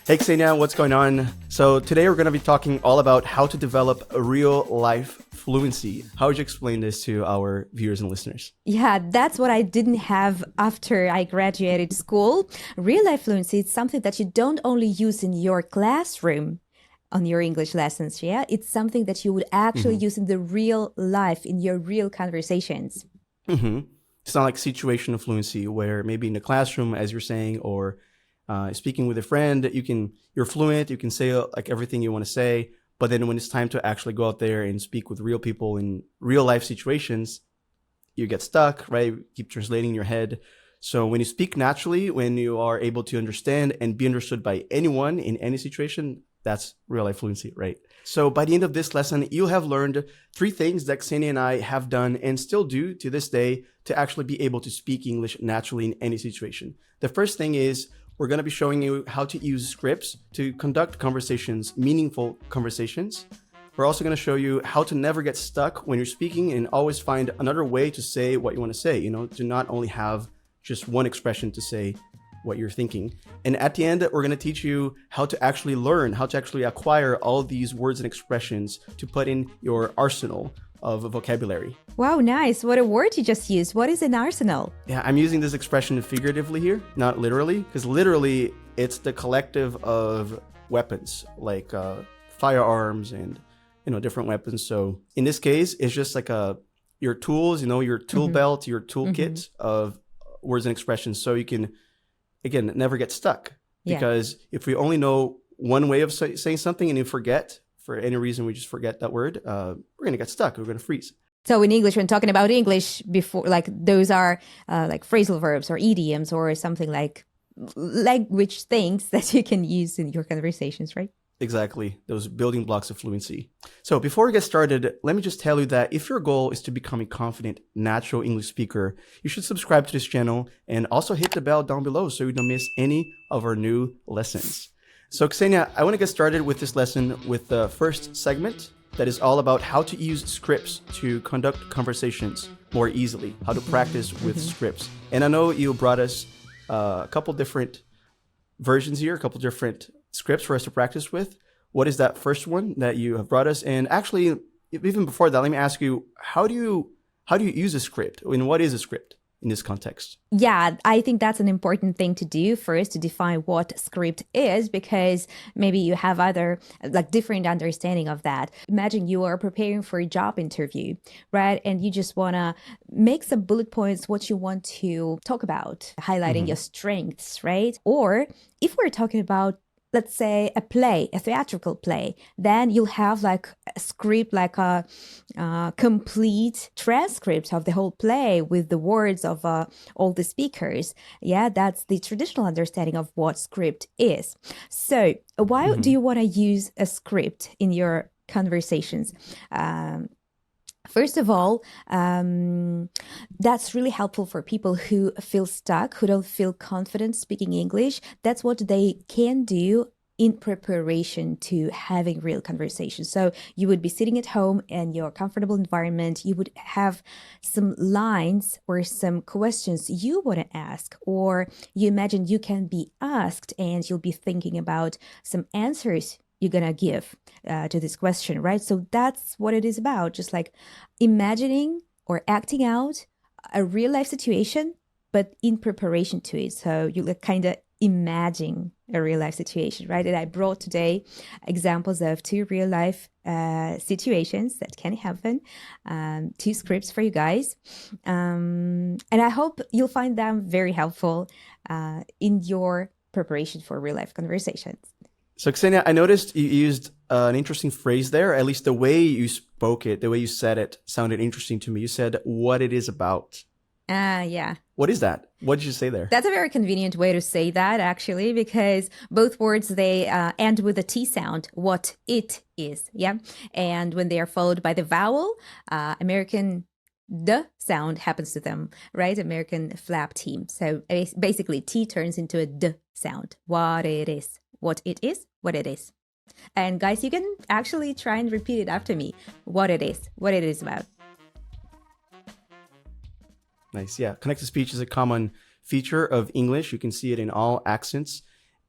Hey Ksenia, what's going on? So today we're going to be talking all about how to develop a real life fluency. How would you explain this to our viewers and listeners? Yeah, that's what I didn't have after I graduated school. Real life fluency is something that you don't only use in your classroom on your English lessons, yeah? It's something that you would actually use in the real life, in your real conversations. It's not like situational fluency where maybe in the classroom, as you're saying, or speaking with a friend, you're fluent, you can say like everything you want to say, but then when it's time to actually go out there and speak with real people in real life situations, you get stuck, right? You keep translating in your head. So when you speak naturally, when you are able to understand and be understood by anyone in any situation, that's real life fluency, right? So by the end of this lesson, you'll have learned 3 things that Ksenia and I have done and still do to this day to actually be able to speak English naturally in any situation. The first thing is we're going to be showing you how to use scripts to conduct conversations, meaningful conversations. We're also going to show you how to never get stuck when you're speaking and always find another way to say what you want to say, to not only have just one expression to say what you're thinking. And at the end, we're going to teach you how to actually learn, how to actually acquire all of these words and expressions to put in your arsenal of vocabulary. Wow, nice. What a word you just used. What is an arsenal? Yeah, I'm using this expression figuratively here, not literally, because literally it's the collective of weapons like firearms and different weapons. So in this case, it's just like your tools, your tool belt, your toolkit of words and expressions, so you can again never get stuck. Because if we only know one way of saying something and you forget, for any reason we just forget that word, we're gonna get stuck, we're gonna freeze. So in English, when talking about English before, like those are like phrasal verbs or idioms or something like language things that you can use in your conversations, right? Exactly, those building blocks of fluency. So before we get started, let me just tell you that if your goal is to become a confident, natural English speaker, you should subscribe to this channel and also hit the bell down below so you don't miss any of our new lessons. So Ksenia, I want to get started with this lesson with the first segment that is all about how to use scripts to conduct conversations more easily, how to practice with scripts. And I know you brought us a couple different versions here, a couple different scripts for us to practice with. What is that first one that you have brought us? And actually, even before that, let me ask you, how do you use a script? And what is a script in this context? Yeah, I think that's an important thing to do first, to define what script is, because maybe you have other different understanding of that. Imagine you are preparing for a job interview, right? And you just want to make some bullet points, what you want to talk about, highlighting your strengths, right? Or if we're talking about, let's say, a play, a theatrical play, then you'll have like a script, like a complete transcript of the whole play with the words of all the speakers. Yeah, that's the traditional understanding of what script is. So why do you want to use a script in your conversations? First of all, that's really helpful for people who feel stuck, who don't feel confident speaking English. That's what they can do in preparation to having real conversations. So you would be sitting at home in your comfortable environment. You would have some lines or some questions you want to ask, or you imagine you can be asked and you'll be thinking about some answers you're gonna give to this question, right? So that's what it is about, just like imagining or acting out a real life situation, but in preparation to it. So you kind of imagine a real life situation, right? And I brought today examples of 2 real life situations that can happen, 2 scripts for you guys. And I hope you'll find them very helpful in your preparation for real life conversations. So Ksenia, I noticed you used an interesting phrase there. At least the way you spoke it, the way you said it sounded interesting to me. You said what it is about. Yeah. What is that? What did you say there? That's a very convenient way to say that, actually, because both words, they end with a T sound, what it is. Yeah. And when they are followed by the vowel, American the sound happens to them, right? American flap team. So basically T turns into a D sound. What it is. What it is, what it is. And guys, you can actually try and repeat it after me. What it is about. Nice. Yeah. Connected speech is a common feature of English. You can see it in all accents.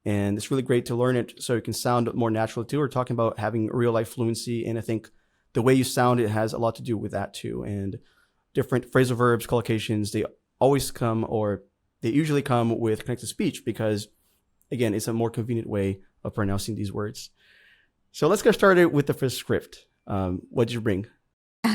And it's really great to learn it so it can sound more natural too. We're talking about having real life fluency. And I think the way you sound it has a lot to do with that too. And different phrasal verbs, collocations, they always come, or they usually come with connected speech because, again, it's a more convenient way of pronouncing these words. So let's get started with the first script. What did you bring?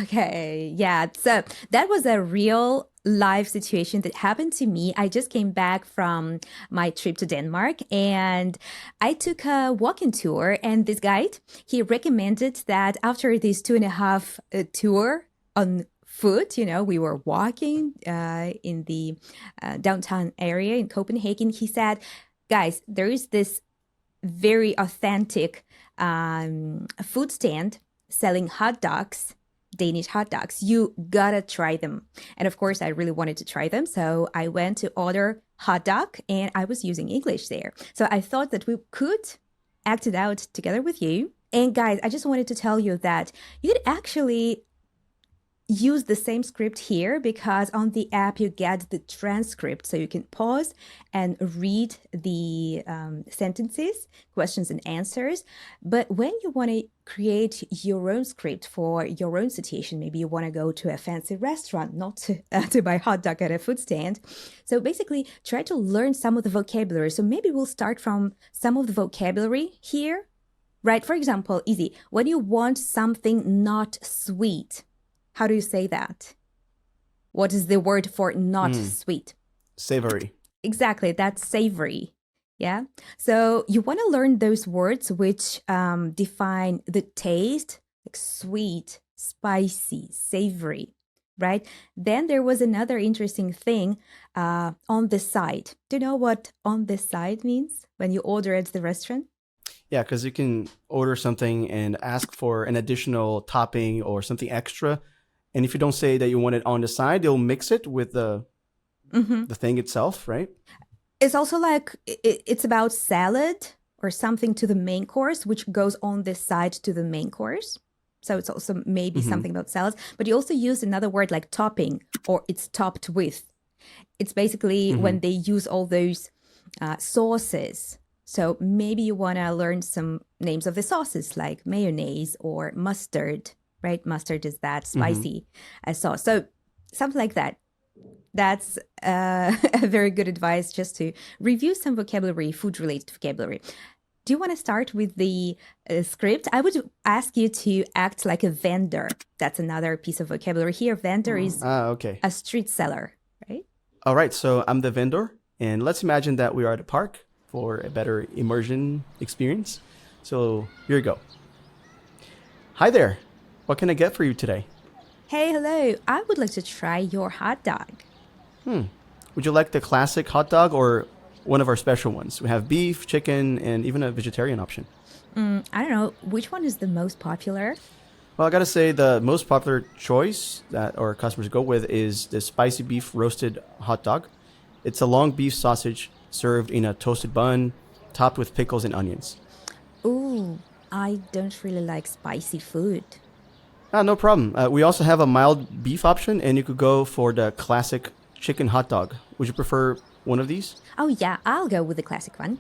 Okay, yeah. So that was a real life situation that happened to me. I just came back from my trip to Denmark and I took a walking tour, and this guide, he recommended that after this 2.5 tour on foot, we were walking in the downtown area in Copenhagen. He said, guys, there is this very authentic food stand selling hot dogs, Danish hot dogs. You gotta try them. And of course, I really wanted to try them. So I went to order hot dog and I was using English there. So I thought that we could act it out together with you. And guys, I just wanted to tell you that you could actually use the same script here because on the app you get the transcript, so you can pause and read the sentences, questions and answers. But when you want to create your own script for your own situation, maybe you want to go to a fancy restaurant, not to buy hot dog at a food stand. So basically try to learn some of the vocabulary. So maybe we'll start from some of the vocabulary here, right? For example, easy, when you want something not sweet, how do you say that? What is the word for not sweet? Savory. Exactly, that's savory. Yeah. So you want to learn those words which define the taste, like sweet, spicy, savory, right? Then there was another interesting thing on the side. Do you know what on the side means when you order at the restaurant? Yeah, because you can order something and ask for an additional topping or something extra. And if you don't say that you want it on the side, they'll mix it with the thing itself, right? It's also like it's about salad or something to the main course, which goes on the side to the main course. So it's also maybe something about salads. But you also use another word like topping, or it's topped with. It's basically when they use all those sauces. So maybe you want to learn some names of the sauces like mayonnaise or mustard. Right? Mustard is that spicy sauce. So something like that. That's a very good advice just to review some vocabulary, food-related vocabulary. Do you want to start with the script? I would ask you to act like a vendor. That's another piece of vocabulary here. Vendor is a street seller, right? All right. So I'm the vendor. And let's imagine that we are at a park for a better immersion experience. So here you go. Hi there. What can I get for you today? Hey, hello. I would like to try your hot dog. Would you like the classic hot dog or one of our special ones? We have beef, chicken, and even a vegetarian option. I don't know. Which one is the most popular? Well, I got to say the most popular choice that our customers go with is the spicy beef roasted hot dog. It's a long beef sausage served in a toasted bun, topped with pickles and onions. Ooh, I don't really like spicy food. No problem. We also have a mild beef option, and you could go for the classic chicken hot dog. Would you prefer one of these? Oh, yeah, I'll go with the classic one.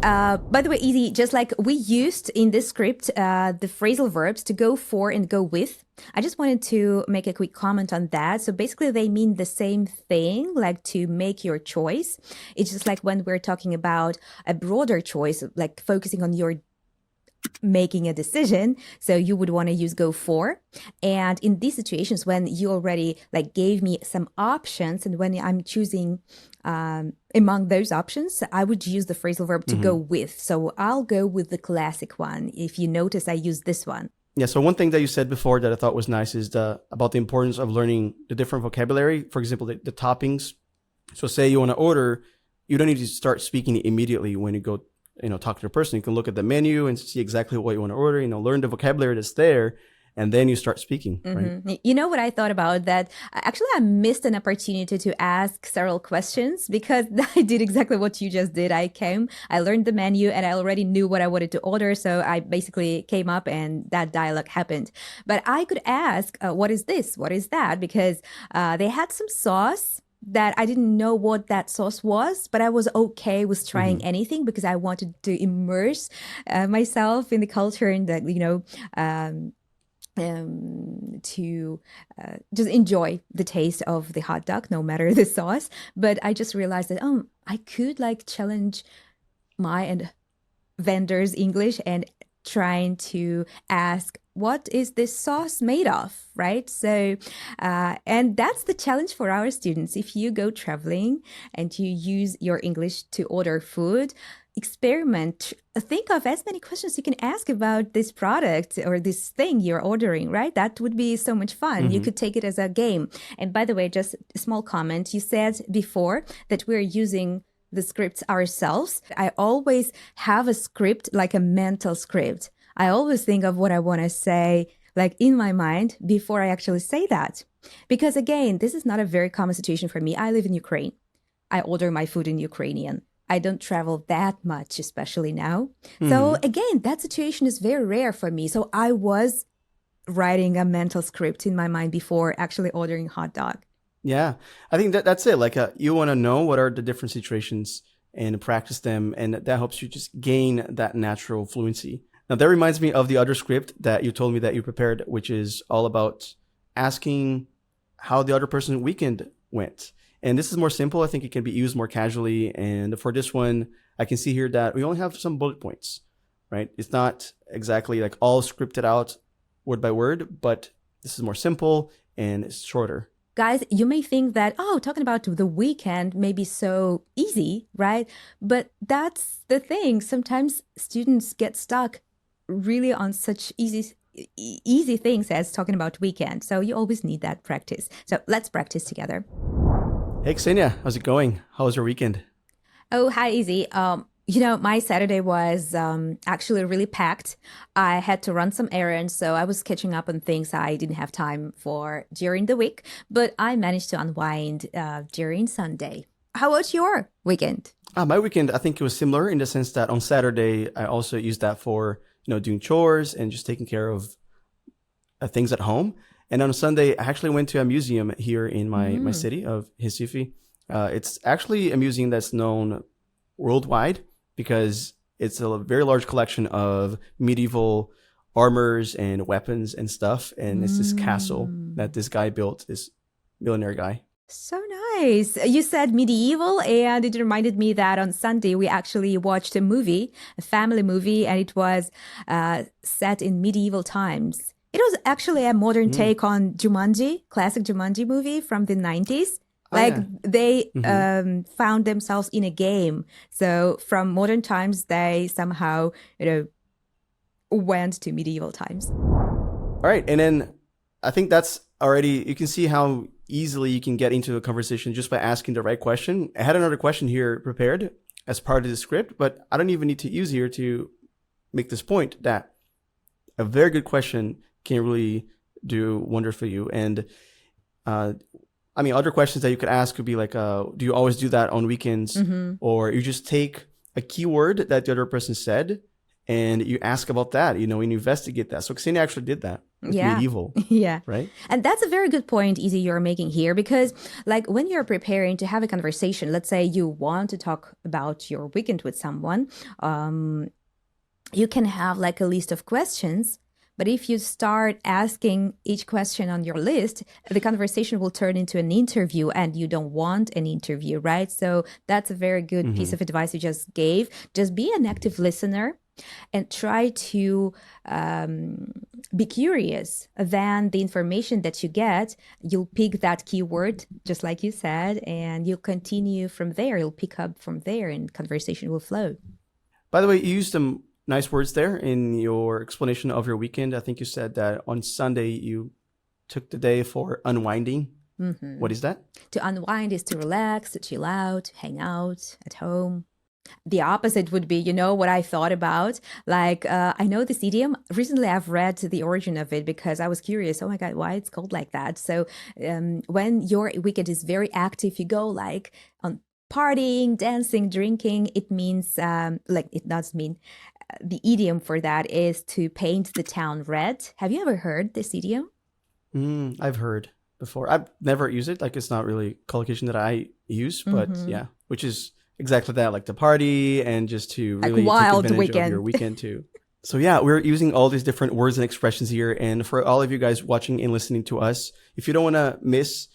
By the way, Easy, just like we used in this script, the phrasal verbs to go for and go with, I just wanted to make a quick comment on that. So basically, they mean the same thing, like to make your choice. It's just like when we're talking about a broader choice, like focusing on your making a decision, so you would want to use go for. And in these situations when you already like gave me some options, and when I'm choosing among those options, I would use the phrasal verb to go with. So I'll go with the classic one. If you notice, I use this one. Yeah, so one thing that you said before that I thought was nice is about the importance of learning the different vocabulary. For example, the toppings. So say you want to order, you don't need to start speaking immediately when you go talk to the person. You can look at the menu and see exactly what you want to order, learn the vocabulary that's there, and then you start speaking, right? You know what I thought about that? Actually, I missed an opportunity to ask several questions because I did exactly what you just did. I learned the menu, and I already knew what I wanted to order. So I basically came up and that dialogue happened. But I could ask, what is this? What is that? Because they had some sauce that I didn't know what that sauce was, but I was okay with trying anything because I wanted to immerse myself in the culture and that, to just enjoy the taste of the hot dog, no matter the sauce. But I just realized that, I could like challenge my and vendors' English and trying to ask, what is this sauce made of, right? So, and that's the challenge for our students. If you go traveling and you use your English to order food, experiment, think of as many questions you can ask about this product or this thing you're ordering, right? That would be so much fun. You could take it as a game. And by the way, just a small comment. You said before that we're using the scripts ourselves. I always have a script, like a mental script. I always think of what I want to say, like in my mind before I actually say that. Because again, this is not a very common situation for me. I live in Ukraine. I order my food in Ukrainian. I don't travel that much, especially now. So again, that situation is very rare for me. So I was writing a mental script in my mind before actually ordering hot dog. Yeah, I think that's it. Like you want to know what are the different situations and practice them. And that helps you just gain that natural fluency. Now, that reminds me of the other script that you told me that you prepared, which is all about asking how the other person's weekend went. And this is more simple. I think it can be used more casually. And for this one, I can see here that we only have some bullet points, right? It's not exactly like all scripted out word by word, but this is more simple and it's shorter. Guys, you may think that, talking about the weekend may be so easy, right? But that's the thing. Sometimes students get stuck really on such easy things as talking about weekend. So you always need that practice. So let's practice together. Hey, Ksenia, how's it going? How was your weekend? Oh, hi, Izzy. My Saturday was actually really packed. I had to run some errands, so I was catching up on things I didn't have time for during the week, but I managed to unwind during Sunday. How was your weekend? My weekend, I think it was similar in the sense that on Saturday, I also used that for, doing chores and just taking care of things at home. And on Sunday, I actually went to a museum here in my city of Recife. It's actually a museum that's known worldwide because it's a very large collection of medieval armors and weapons and stuff. And it's this castle that this guy built, this millionaire guy. So nice. You said medieval, and it reminded me that on Sunday we actually watched a family movie, and it was set in medieval times. It was actually a modern take on Jumanji, classic Jumanji movie from the 90s. They found themselves in a game. So from modern times, they somehow, went to medieval times. All right. And then I think that's already, you can see how easily you can get into a conversation just by asking the right question. I had another question here prepared as part of the script, but I don't even need to use here to make this point that a very good question can really do wonders for you. And other questions that you could ask could be like, do you always do that on weekends? Or you just take a keyword that the other person said and you ask about that, and you investigate that. So Ksenia actually did that with medieval. Yeah. Right? And that's a very good point, Izzy, you're making here, because like when you're preparing to have a conversation, let's say you want to talk about your weekend with someone, you can have like a list of questions. But if you start asking each question on your list, the conversation will turn into an interview, and you don't want an interview, right? So that's a very good piece of advice you just gave. Just be an active listener and try to be curious. Then the information that you get, you'll pick that keyword, just like you said, and you'll continue from there. You'll pick up from there and conversation will flow. By the way, you used some nice words there in your explanation of your weekend. I think you said that on Sunday you took the day for unwinding. What is that? To unwind is to relax, to chill out, to hang out at home. The opposite would be, what I thought about. Like, I know this idiom. Recently, I've read the origin of it because I was curious. Oh my God, why it's called like that? So when your weekend is very active, you go like on partying, dancing, drinking. It means, it does mean, the idiom for that is to paint the town red. Have you ever heard this idiom? I've heard before. I've never used it. Like, it's not really collocation that I use, but yeah, which is exactly that, like to party and just to really take wild advantage weekend. of your weekend too. So yeah, we're using all these different words and expressions here. And for all of you guys watching and listening to us, if you don't want to miss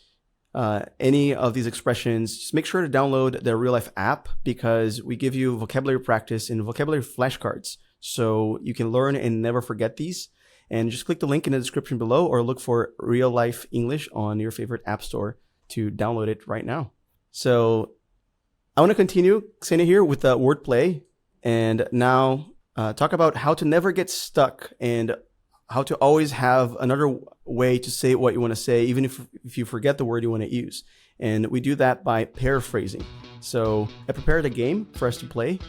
any of these expressions, just make sure to download the RealLife app, because we give you vocabulary practice and vocabulary flashcards, so you can learn and never forget these. And just click the link in the description below, or look for RealLife English on your favorite app store to download it right now. So I want to continue, Ksenia, here with the wordplay, and now talk about how to never get stuck and how to always have another way to say what you want to say, even if you forget the word you want to use. And we do that by paraphrasing. So I prepared a game for us to play.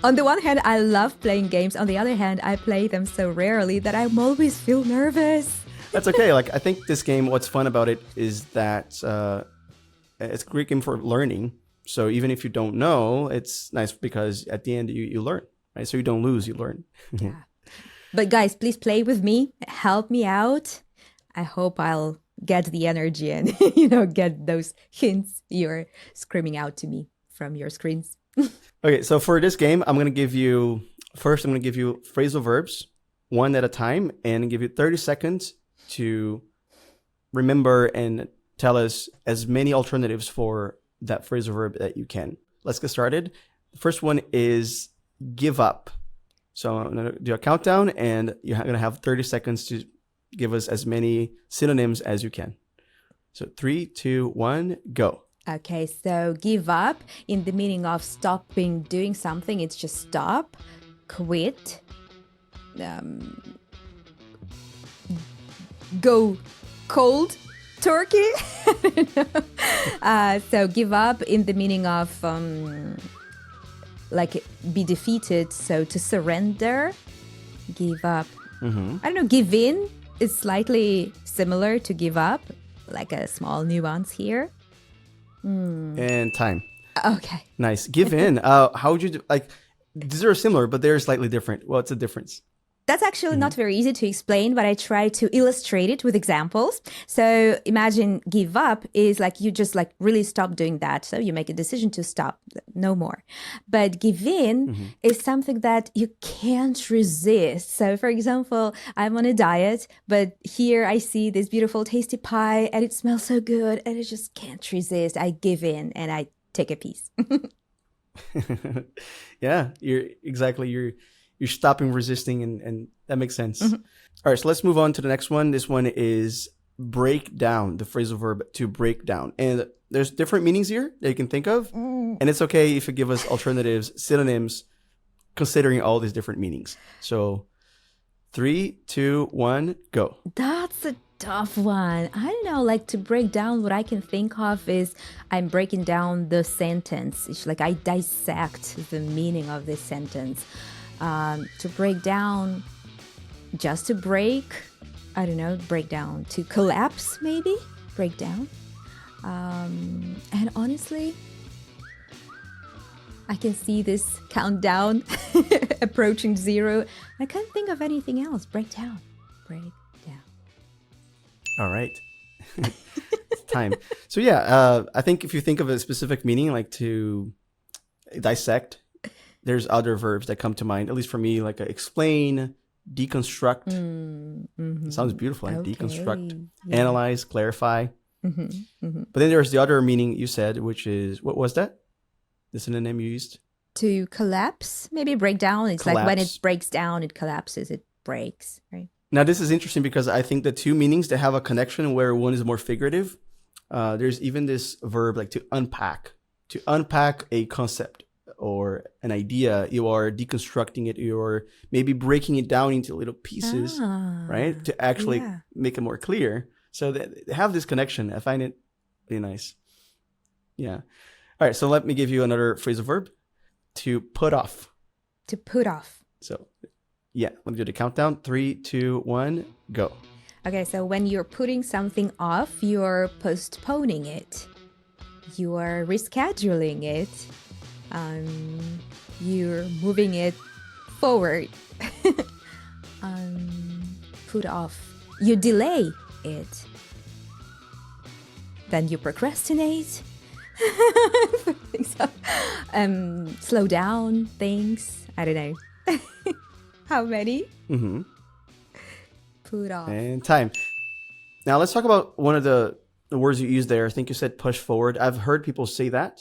On the one hand, I love playing games. On the other hand, I play them so rarely that I always feel nervous. That's okay. Like, I think this game, what's fun about it is that it's a great game for learning. So even if you don't know, it's nice because at the end you learn, right? So you don't lose, you learn. Yeah. But guys, please play with me. Help me out. I hope I'll get the energy and, get those hints you're screaming out to me from your screens. Okay, so for this game, I'm going to give you phrasal verbs one at a time, and give you 30 seconds to remember and tell us as many alternatives for that phrasal verb that you can. Let's get started. The first one is give up. So I'm going to do a countdown, and you're going to have 30 seconds to give us as many synonyms as you can. So 3, 2, 1, go. Okay, so give up in the meaning of stopping doing something. It's just stop, quit, go cold turkey. So give up in the meaning of like be defeated, so to surrender, give up. I don't know, give in is slightly similar to give up, like a small nuance here. And time. Okay. Nice. Give in. How would you do, like, these are similar, but they're slightly different. What's the difference? That's actually not very easy to explain, but I try to illustrate it with examples. So imagine give up is like you just like really stop doing that. So you make a decision to stop, no more. But give in is something that you can't resist. So for example, I'm on a diet, but here I see this beautiful tasty pie and it smells so good and I just can't resist. I give in and I take a piece. Yeah, you're stopping resisting, and that makes sense. All right, so let's move on to the next one. This one is break down, the phrasal verb to break down. And there's different meanings here that you can think of. And it's okay if you give us alternatives, synonyms, considering all these different meanings. So 3, 2, 1, go. That's a tough one. I don't know, like to break down, what I can think of is I'm breaking down the sentence. It's like I dissect the meaning of this sentence. To break down, just to break, I don't know, break down, to collapse maybe, break down. And honestly, I can see this countdown approaching 0. I can't think of anything else. Break down, break down. All right. It's time. So yeah, I think if you think of a specific meaning, like to dissect, there's other verbs that come to mind, at least for me, like explain, deconstruct. It sounds beautiful, like deconstruct, analyze, clarify. But then there's the other meaning you said, which is, what was that? The synonym you used? To collapse, maybe break down. It's Collapse. like when it breaks down, it collapses, it breaks, right? Now, this is interesting because I think the two meanings, they have a connection where one is more figurative. There's even this verb like to unpack a concept or an idea. You are deconstructing it, you're maybe breaking it down into little pieces, right? To actually make it more clear. So they have this connection. I find it really nice. Yeah. All right, so let me give you another phrasal verb. To put off. To put off. So yeah, let me do the countdown. 3, 2, 1, go. Okay, so when you're putting something off, you're postponing it. You are rescheduling it. You're moving it forward. Put off. You delay it. then you procrastinate. So, slow down things. I don't know. How many? Mm-hmm. Put off. And time. Now let's talk about one of the words you used there. I think you said push forward. I've heard people say that,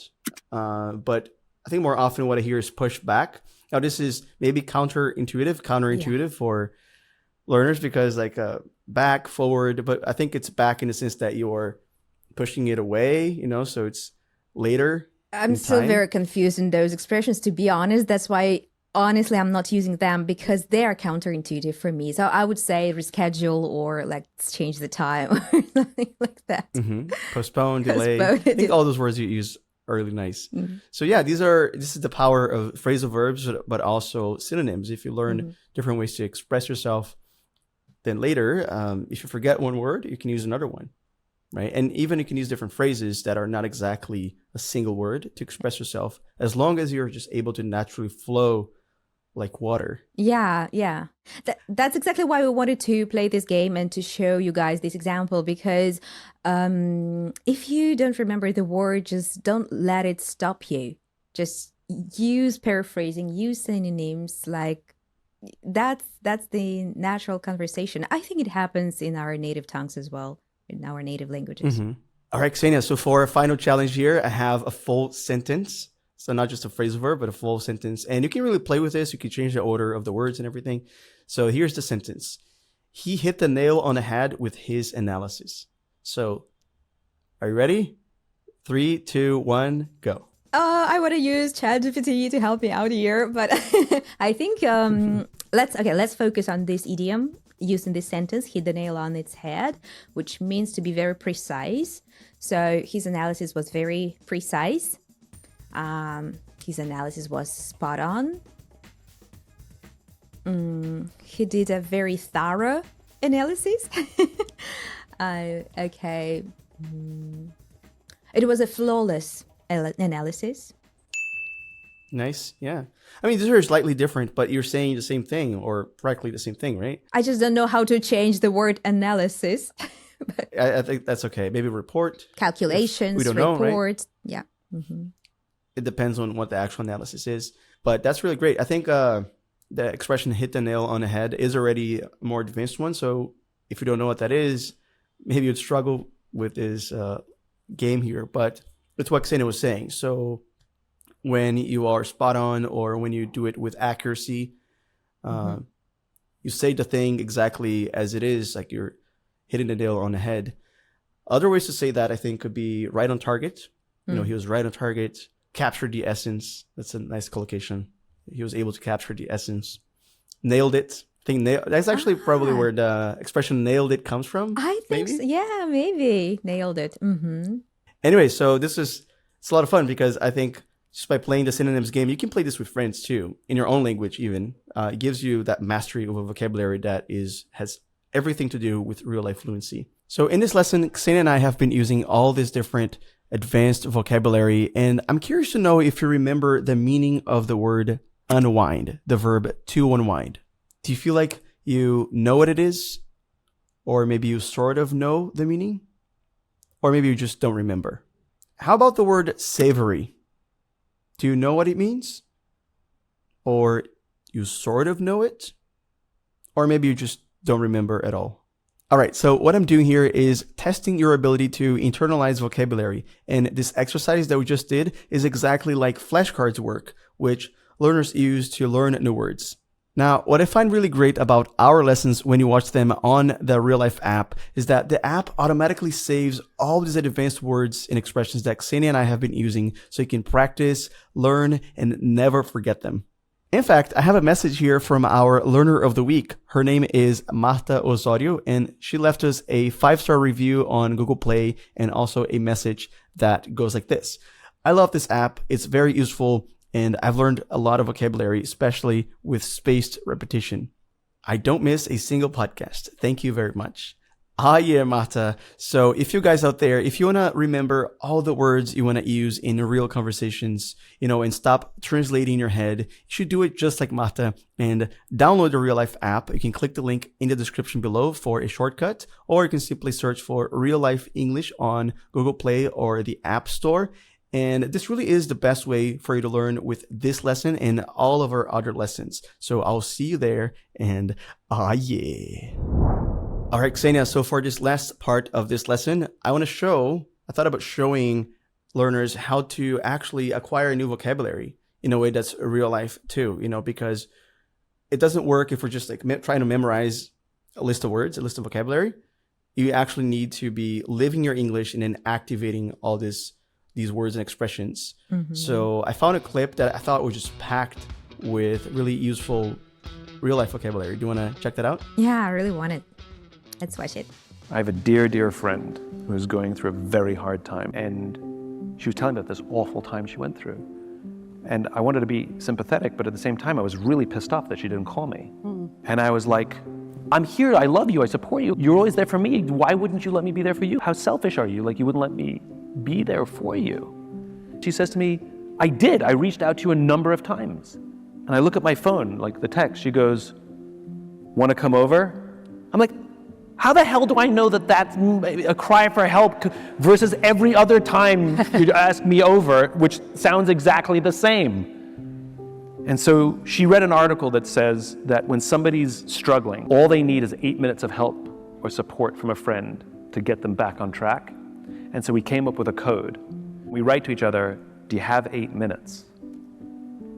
but I think more often what I hear is push back. Now this is maybe counterintuitive for learners, because like back, forward, but I think it's back in the sense that you're pushing it away, you know, so it's later. I'm still very confused in those expressions, to be honest. That's why, honestly, I'm not using them, because they are counterintuitive for me. So I would say reschedule, or like let's change the time or something like that. Mm-hmm. Postpone, delay. I think all those words you use are really nice. Mm-hmm. So yeah, this is the power of phrasal verbs, but also synonyms. If you learn different ways to express yourself, then later, if you forget one word, you can use another one, right? And even you can use different phrases that are not exactly a single word to express yourself, as long as you're just able to naturally flow like water. Yeah. That's exactly why we wanted to play this game and to show you guys this example, because if you don't remember the word, just don't let it stop you. Just use paraphrasing, use synonyms. Like that's the natural conversation. I think it happens in our native tongues as well, in our native languages. Mm-hmm. All right, Ksenia, so for our final challenge here, I have a full sentence. So not just a phrasal verb, but a full sentence. And you can really play with this. You can change the order of the words and everything. So here's the sentence. He hit the nail on the head with his analysis. So are you ready? 3, 2, 1, go. I want to use ChatGPT to help me out here, but I think let's focus on this idiom used in this sentence, hit the nail on its head, which means to be very precise. So his analysis was very precise. His analysis was spot on. He did a very thorough analysis. Okay. It was a flawless analysis. Nice. Yeah. I mean, these are slightly different, but you're saying the same thing, or practically the same thing, right? I just don't know how to change the word analysis. I think that's okay. Maybe report. Calculations, we don't know, report. Right? Yeah. Mm-hmm. It depends on what the actual analysis is. But that's really great. I think the expression hit the nail on the head is already a more advanced one. So if you don't know what that is, maybe you'd struggle with this game here. But it's what Ksenia was saying. So when you are spot on, or when you do it with accuracy, you say the thing exactly as it is, like you're hitting the nail on the head. Other ways to say that, I think, could be right on target. You know, he was right on target. Captured the essence. That's a nice collocation. He was able to capture the essence. Nailed it. That's actually probably where the expression nailed it comes from. I think so. Yeah, maybe. Nailed it. Mm-hmm. Anyway, so it's a lot of fun, because I think just by playing the synonyms game, you can play this with friends too, in your own language even. It gives you that mastery of a vocabulary that has everything to do with real life fluency. So in this lesson, Ksenia and I have been using all these different advanced vocabulary, and I'm curious to know if you remember the meaning of the word unwind, the verb to unwind. Do you feel like you know what it is? Or maybe you sort of know the meaning? Or maybe you just don't remember? How about the word savory? Do you know what it means? Or you sort of know it? Or maybe you just don't remember at all? All right, so what I'm doing here is testing your ability to internalize vocabulary. And this exercise that we just did is exactly like flashcards work, which learners use to learn new words. Now, what I find really great about our lessons when you watch them on the RealLife app is that the app automatically saves all these advanced words and expressions that Ksenia and I have been using, so you can practice, learn, and never forget them. In fact, I have a message here from our learner of the week. Her name is Marta Osorio, and she left us a 5-star review on Google Play, and also a message that goes like this. I love this app. It's very useful, and I've learned a lot of vocabulary, especially with spaced repetition. I don't miss a single podcast. Thank you very much. 𝗥𝗲𝗹𝗹𝗪𝗧. So if you guys out there, if you want to remember all the words you want to use in real conversations, and stop translating in your head, you should do it just like Mata and download the RealLife app. You can click the link in the description below for a shortcut, or you can simply search for RealLife English on Google Play or the App Store. And this really is the best way for you to learn with this lesson and all of our other lessons. So I'll see you there, and yeah. All right, Ksenia, so for this last part of this lesson, I thought about showing learners how to actually acquire new vocabulary in a way that's real life too, because it doesn't work if we're just like trying to memorize a list of words, a list of vocabulary. You actually need to be living your English and then activating all these words and expressions. So I found a clip that I thought was just packed with really useful real life vocabulary. Do you want to check that out? Yeah, I really want it. Let's watch it. I have a dear, dear friend who's going through a very hard time, and she was telling me about this awful time she went through. And I wanted to be sympathetic, but at the same time, I was really pissed off that she didn't call me. And I was like, I'm here, I love you, I support you. You're always there for me. Why wouldn't you let me be there for you? How selfish are you? Like, you wouldn't let me be there for you. She says to me, I did. I reached out to you a number of times. And I look at my phone, like the text, she goes, want to come over? I'm like, how the hell do I know that that's a cry for help versus every other time you'd ask me over, which sounds exactly the same? And so she read an article that says that when somebody's struggling, all they need is 8 minutes of help or support from a friend to get them back on track. And so we came up with a code. We write to each other, do you have 8 minutes?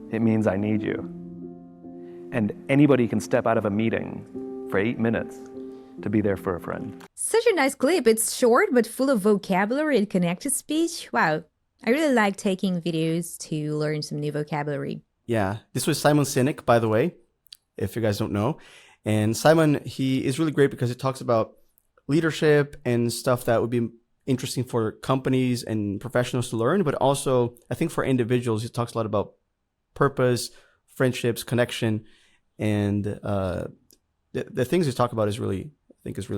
It means I need you. And anybody can step out of a meeting for 8 minutes to be there for a friend. Such a nice clip. It's short but full of vocabulary and connected speech. Wow. I really like taking videos to learn some new vocabulary. Yeah, this was Simon Sinek, by the way, if you guys don't know. And Simon, he is really great because he talks about leadership and stuff that would be interesting for companies and professionals to learn, but also I think for individuals, he talks a lot about purpose, friendships, connection, and the things he talk about is really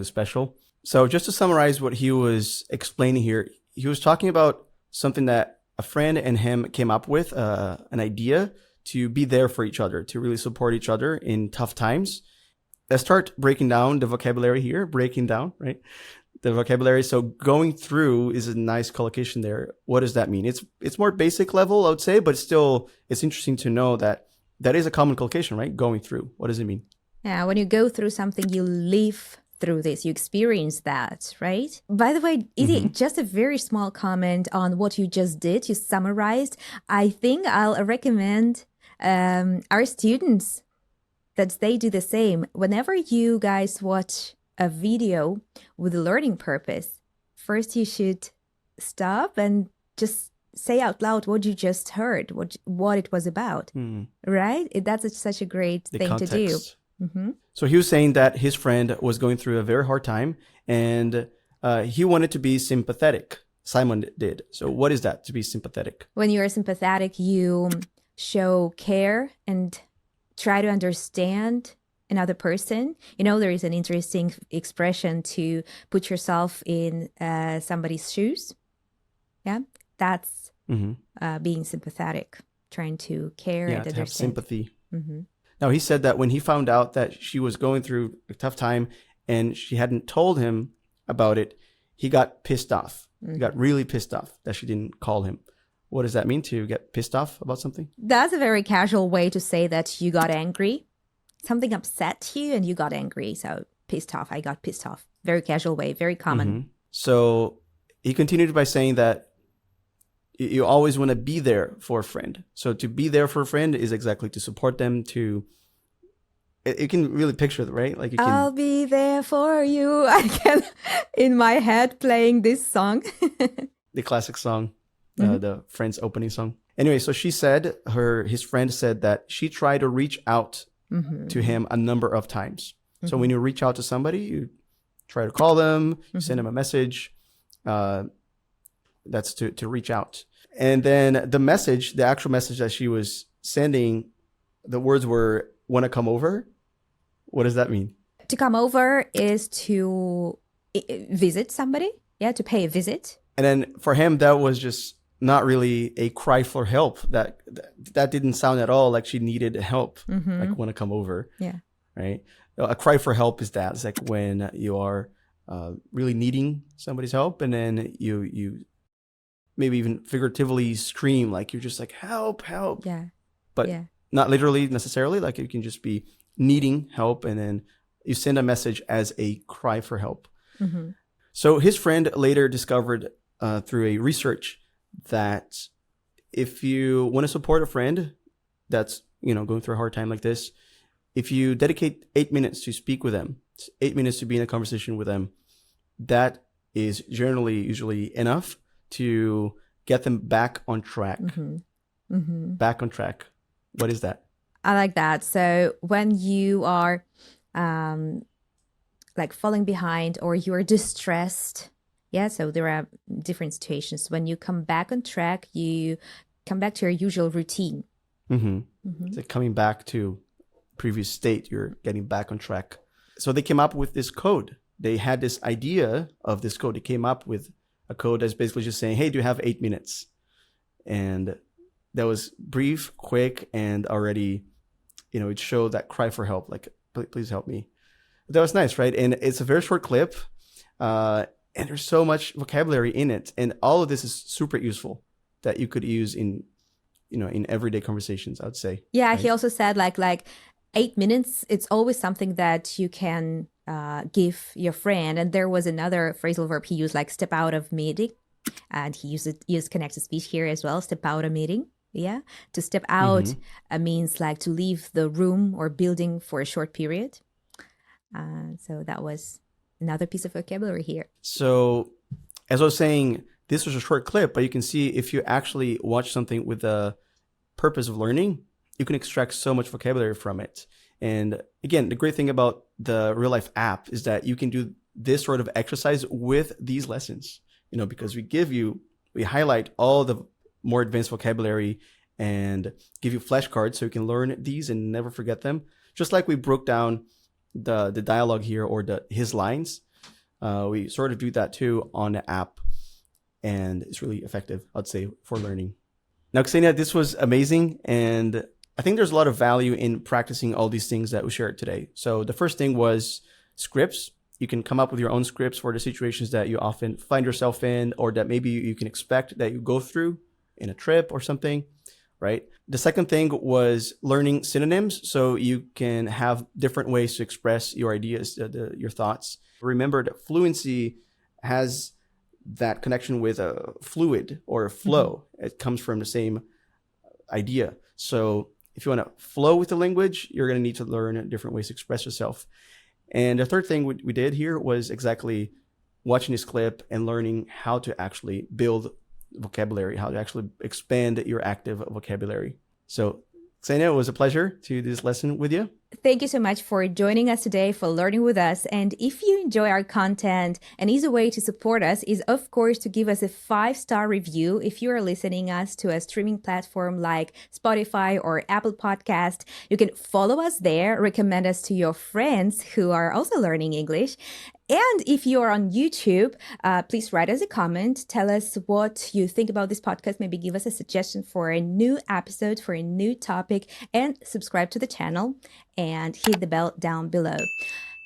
special. So just to summarize what he was explaining here, he was talking about something that a friend and him came up with, an idea to be there for each other, to really support each other in tough times. Let's start breaking down the vocabulary here, right? The vocabulary. So going through is a nice collocation there. What does that mean? It's more basic level, I would say, but still it's interesting to know that is a common collocation, right? Going through. What does it mean? Yeah, when you go through something, you live through this, you experience that, right? By the way, just a very small comment on what you just did, you summarized. I think I'll recommend our students that they do the same. Whenever you guys watch a video with a learning purpose, first you should stop and just say out loud what you just heard, what it was about, right? That's such a great thing to do. So he was saying that his friend was going through a very hard time and he wanted to be sympathetic. Simon did. So what is that, to be sympathetic? When you are sympathetic, you show care and try to understand another person. There is an interesting expression to put yourself in somebody's shoes. Yeah, that's being sympathetic, trying to care and understand. To have sympathy. Now, he said that when he found out that she was going through a tough time and she hadn't told him about it, he got pissed off. He got really pissed off that she didn't call him. What does that mean, to get pissed off about something? That's a very casual way to say that you got angry. Something upset you and you got angry. So pissed off, I got pissed off. Very casual way, very common. So he continued by saying that you always want to be there for a friend. So to be there for a friend is exactly to support them, you can really picture it, right? Like I'll be there for you. I can, in my head, playing this song. The classic song, the Friends opening song. Anyway, so she said, his friend said that she tried to reach out to him a number of times. So when you reach out to somebody, you try to call them, you send them a message. That's to reach out. And then the actual message that she was sending, the words were, want to come over? What does that mean? To come over is to visit somebody, to pay a visit. And then for him, that was just not really a cry for help. That didn't sound at all like she needed help, like want to come over. Yeah. Right. A cry for help is that. It's like when you are really needing somebody's help, and then you maybe even figuratively scream, like you're just like, help. Yeah. But not literally necessarily. Like you can just be needing help, and then you send a message as a cry for help. So his friend later discovered through a research that if you want to support a friend that's, going through a hard time like this, if you dedicate 8 minutes to speak with them, 8 minutes to be in a conversation with them, that is usually enough to get them back on track. Back on track. What is that? I like that. So when you are like falling behind or you're distressed, so there are different situations. When you come back on track, you come back to your usual routine. It's like coming back to previous state. You're getting back on track. So they came up with this code. They had this idea of this code. They came up with a code that's basically just saying, hey, do you have 8 minutes? And that was brief, quick, and already, it showed that cry for help, like, please help me. That was nice, right? And it's a very short clip, and there's so much vocabulary in it. And all of this is super useful that you could use in everyday conversations, I would say. Yeah, right? He also said like 8 minutes, it's always something that you can give your friend. And there was another phrasal verb he used, like step out of meeting. And he used connected speech here as well, step out of meeting. Yeah, to step out means like to leave the room or building for a short period. So that was another piece of vocabulary here. So as I was saying, this was a short clip, but you can see if you actually watch something with the purpose of learning, you can extract so much vocabulary from it. And again, the great thing about the RealLife app is that you can do this sort of exercise with these lessons, because we highlight all the more advanced vocabulary and give you flashcards so you can learn these and never forget them. Just like we broke down the dialogue here or his lines, we sort of do that too on the app, and it's really effective, I'd say, for learning. Now, 𝗥𝗲𝗹𝗟, this was amazing, and I think there's a lot of value in practicing all these things that we shared today. So the first thing was scripts. You can come up with your own scripts for the situations that you often find yourself in, or that maybe you can expect that you go through in a trip or something, right? The second thing was learning synonyms, so you can have different ways to express your ideas, your thoughts. Remember that fluency has that connection with a fluid or a flow. It comes from the same idea. So if you want to flow with the language, you're going to need to learn different ways to express yourself. And the third thing we did here was exactly watching this clip and learning how to actually build vocabulary, how to actually expand your active vocabulary. So 𝗥𝗲𝗹, it was a pleasure to do this lesson with you. Thank you so much for joining us today, for learning with us. And if you enjoy our content, an easy way to support us is, of course, to give us a 5-star review. If you are listening us to a streaming platform like Spotify or Apple Podcast, you can follow us there, recommend us to your friends who are also learning English. And if you are on YouTube, please write us a comment. Tell us what you think about this podcast. Maybe give us a suggestion for a new episode, for a new topic, and subscribe to the channel and hit the bell down below.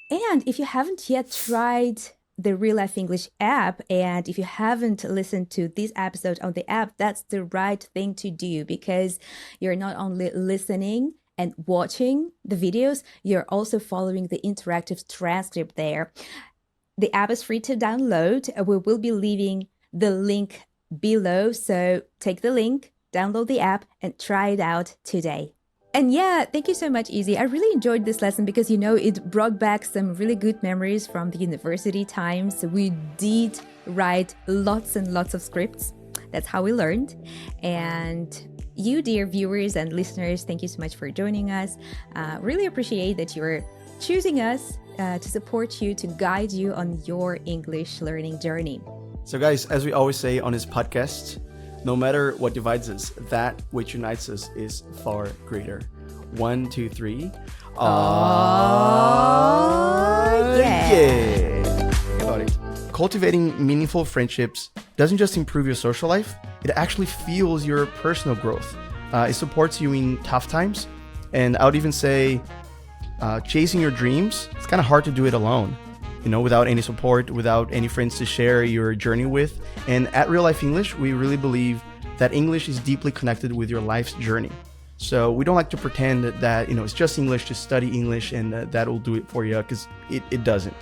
And if you haven't yet tried the RealLife English app, and if you haven't listened to this episode on the app, that's the right thing to do, because you're not only listening and watching the videos, you're also following the interactive transcript there. The app is free to download. We will be leaving the link below. So take the link, download the app, and try it out today. And yeah, thank you so much, Izzy. I really enjoyed this lesson because, it brought back some really good memories from the university times. We did write lots and lots of scripts. That's how we learned. And you, dear viewers and listeners, thank you so much for joining us. Really appreciate that you're choosing us to support you, to guide you on your English learning journey. So guys, as we always say on this podcast, no matter what divides us, that which unites us is far greater. 1, 2, 3. Oh, yeah. About it. cultivating meaningful friendships doesn't just improve your social life, it actually fuels your personal growth. It supports you in tough times. And I would even say chasing your dreams, it's kind of hard to do it alone, without any support, without any friends to share your journey with. And at Real Life English, we really believe that English is deeply connected with your life's journey. So we don't like to pretend that it's just English, just study English and that will do it for you, because it doesn't.